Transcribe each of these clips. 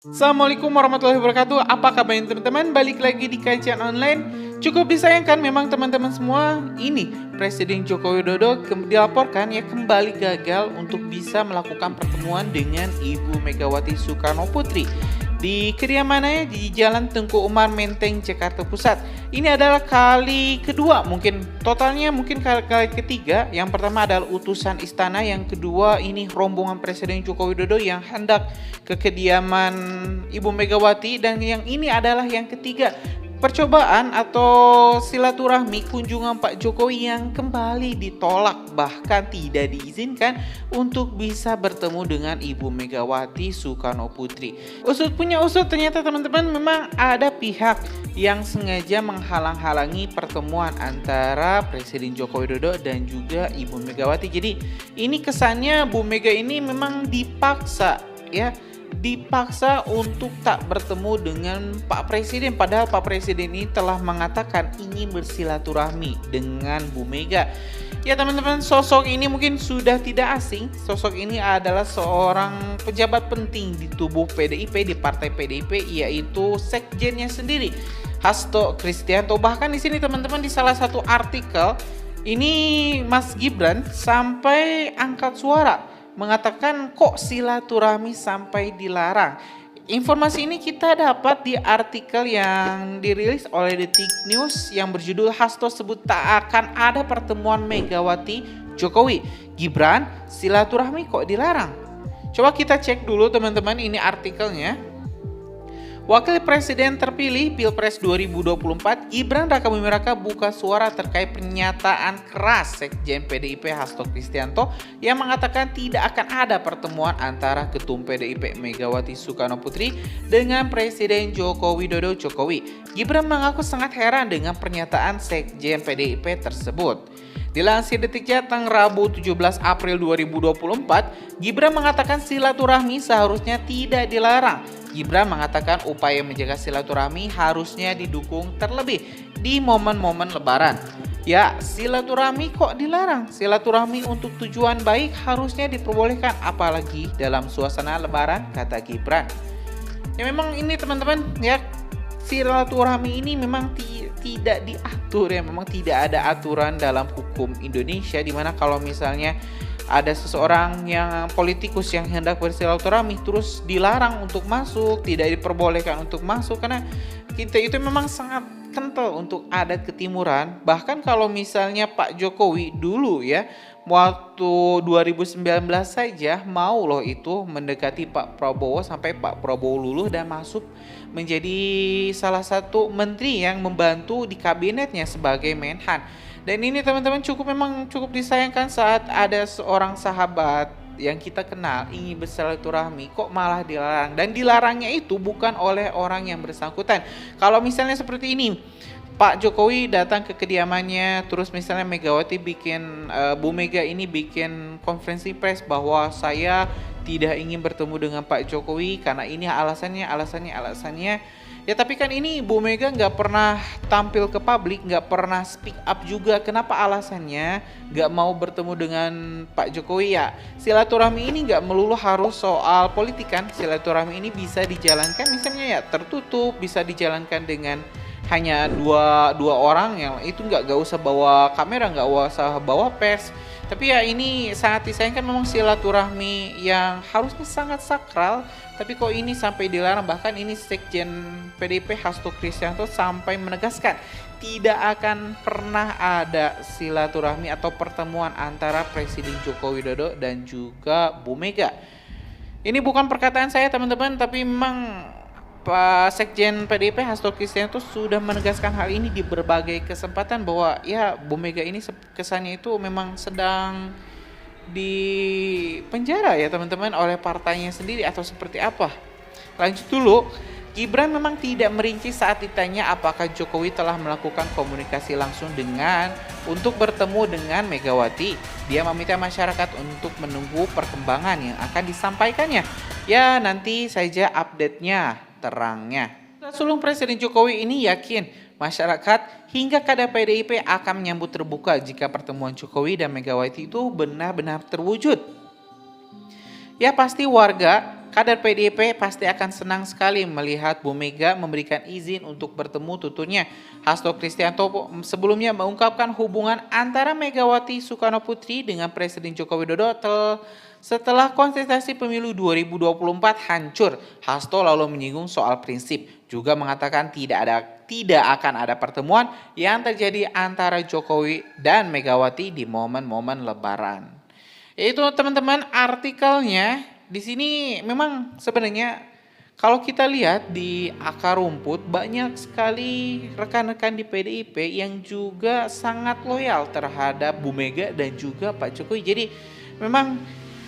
Assalamualaikum warahmatullahi wabarakatuh. Apa kabarnya teman-teman? Balik lagi di kajian online. Cukup disayangkan memang teman-teman semua, ini Presiden Joko Widodo dilaporkan ya kembali gagal untuk bisa melakukan pertemuan dengan Ibu Megawati Soekarno Putri di kediamannya di Jalan Tengku Umar Menteng, Jakarta Pusat. Ini adalah kali kedua, mungkin totalnya mungkin kali ketiga. Yang pertama adalah utusan istana, yang kedua ini rombongan Presiden Joko Widodo yang hendak ke kediaman Ibu Megawati, dan yang ini adalah yang ketiga percobaan atau silaturahmi kunjungan Pak Jokowi yang kembali ditolak, bahkan tidak diizinkan untuk bisa bertemu dengan Ibu Megawati Soekarno Putri. Usut punya usut, ternyata teman-teman memang ada pihak yang sengaja menghalang-halangi pertemuan antara Presiden Joko Widodo dan juga Ibu Megawati. Jadi ini kesannya Bu Mega ini memang dipaksa untuk tak bertemu dengan Pak Presiden, padahal Pak Presiden ini telah mengatakan ingin bersilaturahmi dengan Bu Mega. Ya teman-teman, sosok ini mungkin sudah tidak asing. Sosok ini adalah seorang pejabat penting di tubuh PDIP, di partai PDIP, yaitu sekjennya sendiri, Hasto Kristianto. Bahkan di sini teman-teman, di salah satu artikel ini Mas Gibran sampai angkat suara mengatakan kok silaturahmi sampai dilarang. Informasi ini kita dapat di artikel yang dirilis oleh Detik News yang berjudul Hasto sebut tak akan ada pertemuan Megawati Jokowi. Gibran, silaturahmi kok dilarang? Coba kita cek dulu teman-teman, ini artikelnya. Wakil Presiden terpilih Pilpres 2024 Gibran Rakabuming Raka buka suara terkait pernyataan keras Sekjen PDIP Hasto Kristianto yang mengatakan tidak akan ada pertemuan antara Ketum PDIP Megawati Soekarno Putri dengan Presiden Joko Widodo Jokowi. Gibran mengaku sangat heran dengan pernyataan Sekjen PDIP tersebut. Dilansir Detik Jateng Rabu 17 April 2024, Gibran mengatakan silaturahmi seharusnya tidak dilarang. Gibran mengatakan upaya menjaga silaturahmi harusnya didukung terlebih di momen-momen lebaran. Ya, silaturahmi kok dilarang? Silaturahmi untuk tujuan baik harusnya diperbolehkan, apalagi dalam suasana lebaran, kata Gibran. Ya memang ini teman-teman ya, silaturahmi ini memang tidak diatur ya, memang tidak ada aturan dalam hukum Indonesia di mana kalau misalnya ada seseorang yang politikus yang hendak bersilaturahmi terus dilarang untuk masuk, tidak diperbolehkan untuk masuk, karena kita itu memang sangat kental untuk adat ketimuran. Bahkan kalau misalnya Pak Jokowi dulu ya, waktu 2019 saja mau loh itu mendekati Pak Prabowo sampai Pak Prabowo luluh dan masuk menjadi salah satu menteri yang membantu di kabinetnya sebagai Menhan. Dan ini teman-teman memang cukup disayangkan saat ada seorang sahabat yang kita kenal ingin bersilaturahmi kok malah dilarang, dan dilarangnya itu bukan oleh orang yang bersangkutan. Kalau misalnya seperti ini, Pak Jokowi datang ke kediamannya, terus misalnya Megawati Bu Mega ini bikin konferensi pers bahwa saya tidak ingin bertemu dengan Pak Jokowi karena ini alasannya. Ya tapi kan ini Bu Mega nggak pernah tampil ke publik, nggak pernah speak up juga. Kenapa alasannya nggak mau bertemu dengan Pak Jokowi? Ya silaturahmi ini nggak melulu harus soal politik kan. Silaturahmi ini bisa dijalankan misalnya ya tertutup, bisa dijalankan dengan hanya dua orang, yang itu nggak usah bawa kamera, nggak usah bawa pers. Tapi ya ini sangat disayangkan, memang silaturahmi yang harusnya sangat sakral, tapi kok ini sampai dilarang. Bahkan ini Sekjen PDIP Hasto Kristianto sampai menegaskan tidak akan pernah ada silaturahmi atau pertemuan antara Presiden Joko Widodo dan juga Bu Mega. Ini bukan perkataan saya teman-teman, tapi memang Pak Sekjen PDIP Hasto Kristianto sudah menegaskan hal ini di berbagai kesempatan bahwa ya Bu Mega ini kesannya itu memang sedang di penjara ya teman-teman oleh partainya sendiri atau seperti apa. Lanjut dulu, Gibran memang tidak merinci saat ditanya apakah Jokowi telah melakukan komunikasi langsung untuk bertemu dengan Megawati. Dia meminta masyarakat untuk menunggu perkembangan yang akan disampaikannya. Ya nanti saja update-nya, terangnya. Sulung Presiden Jokowi ini yakin masyarakat hingga kader PDIP akan menyambut terbuka jika pertemuan Jokowi dan Megawati itu benar-benar terwujud. Ya pasti warga kader PDIP pasti akan senang sekali melihat Bu Mega memberikan izin untuk bertemu, tuturnya. Hasto Kristianto sebelumnya mengungkapkan hubungan antara Megawati Soekarno Putri dengan Presiden Joko Widodo setelah kontestasi pemilu 2024 hancur. Hasto lalu menyinggung soal prinsip, juga mengatakan tidak akan ada pertemuan yang terjadi antara Jokowi dan Megawati di momen-momen Lebaran. Itu teman-teman artikelnya. Di sini memang sebenarnya kalau kita lihat di akar rumput banyak sekali rekan-rekan di PDIP yang juga sangat loyal terhadap Bu Mega dan juga Pak Jokowi. Jadi memang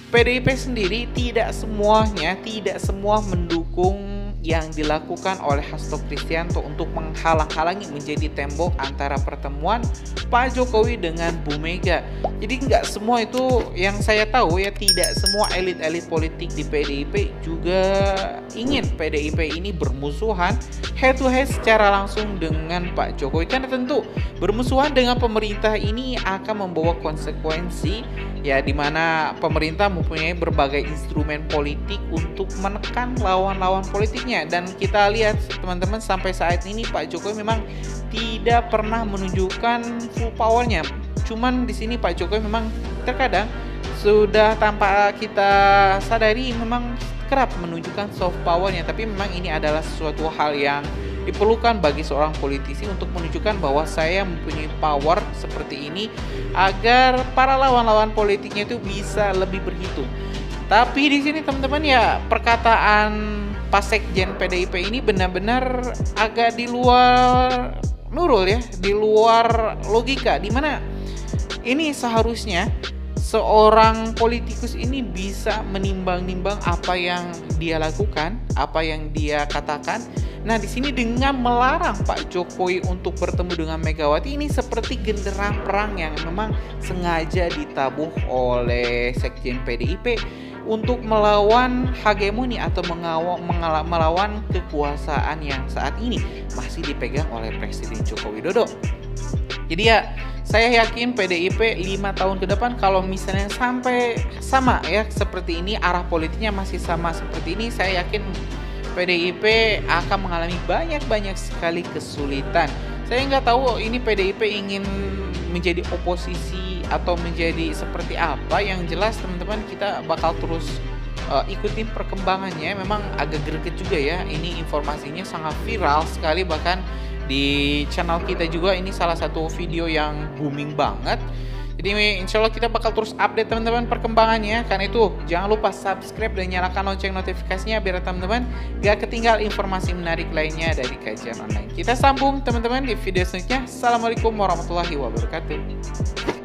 PDIP sendiri tidak semua mendukung yang dilakukan oleh Hasto Kristianto untuk menghalang-halangi menjadi tembok antara pertemuan Pak Jokowi dengan Bu Mega. Jadi nggak semua itu yang saya tahu ya, tidak semua elit-elit politik di PDIP juga ingin PDIP ini bermusuhan head to head secara langsung dengan Pak Jokowi. Karena tentu bermusuhan dengan pemerintah ini akan membawa konsekuensi ya, dimana pemerintah mempunyai berbagai instrumen politik untuk menekan lawan-lawan politiknya. Dan kita lihat teman-teman sampai saat ini Pak Jokowi memang tidak pernah menunjukkan full powernya. Cuman di sini Pak Jokowi memang terkadang sudah tanpa kita sadari memang kerap menunjukkan soft powernya. Tapi memang ini adalah sesuatu hal yang diperlukan bagi seorang politisi untuk menunjukkan bahwa saya mempunyai power seperti ini agar para lawan-lawan politiknya itu bisa lebih berhitung. Tapi di sini teman-teman ya, perkataan Pak Sekjen PDIP ini benar-benar agak di luar nurul ya, di luar logika, di mana ini seharusnya seorang politikus ini bisa menimbang-nimbang apa yang dia lakukan, apa yang dia katakan. Nah, di sini dengan melarang Pak Jokowi untuk bertemu dengan Megawati ini seperti genderang perang yang memang sengaja ditabuh oleh Sekjen PDIP untuk melawan hegemoni atau melawan kekuasaan yang saat ini masih dipegang oleh Presiden Joko Widodo. Jadi ya, saya yakin PDIP 5 tahun ke depan kalau misalnya sampai sama ya seperti ini, arah politiknya masih sama seperti ini, saya yakin PDIP akan mengalami banyak sekali kesulitan. Saya nggak tahu ini PDIP ingin menjadi oposisi atau menjadi seperti apa. Yang jelas teman-teman, kita bakal terus ikutin perkembangannya. Memang agak greget juga ya, ini informasinya sangat viral sekali, bahkan di channel kita juga ini salah satu video yang booming banget. Jadi insya Allah kita bakal terus update teman-teman perkembangannya. Karena itu jangan lupa subscribe dan nyalakan lonceng notifikasinya biar teman-teman gak ketinggal informasi menarik lainnya dari Kajian Online. Kita sambung teman-teman di video selanjutnya. Assalamualaikum warahmatullahi wabarakatuh.